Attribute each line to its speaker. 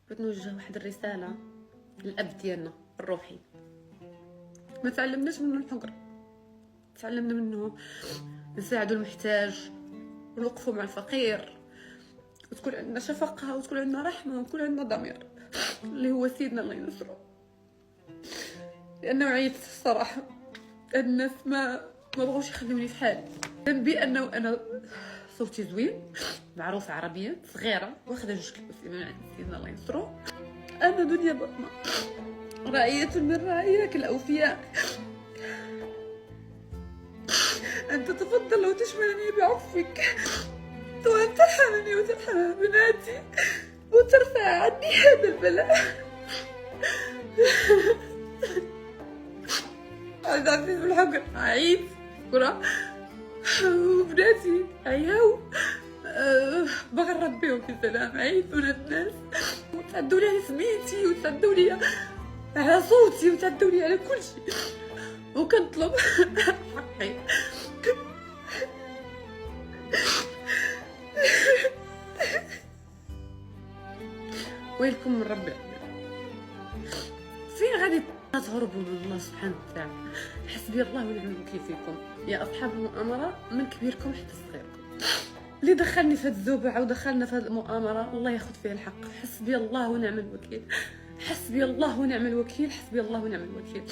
Speaker 1: بغيت نوجه واحد الرساله للاب ديالنا الروحي. ما تعلمناش منه الحقر، تعلمنا منه نساعدوا المحتاج ونوقفوا مع الفقير، وتكون عندنا شفقه وتكون عندنا رحمه وتكون عندنا ضمير اللي هو سيدنا الله ينصره. لانه عييت الصراحه، الناس ما بغوش يخلوني في حالي. ذنبي انه انا صوتي زوين، معروفه عربيا، صغيره، واخده 2 كيلو من عند سيدنا الله ينصرو. انا دنيا بطمه رعيه من رعاياك الاوفياء، انت تفضل وتشملني بعفوك وان ترحمني وترحم بناتي وترفع عني هذا البلاء. هذا عزيز بالحقر عيب كرة وبناتي عياو، باغي نربيهم في سلام، عيب من الناس وتعدوا لي على سميتي وتعدوا لي على صوتي وتعدوا لي على كل شيء، وكنطلب حقي. ويلكم من ربي، فين غادي تهربوا من الله سبحانه وتعالى؟ حسبي الله ونعم الوكيل فيكم يا اصحاب المؤامره، من كبيركم حتى صغيركم. اللي دخلني في هذه الزوبعه ودخلنا في هذه المؤامره الله ياخذ فيه الحق. حسبي الله ونعم الوكيل، حسبي الله ونعم الوكيل، حسبي الله ونعم الوكيل.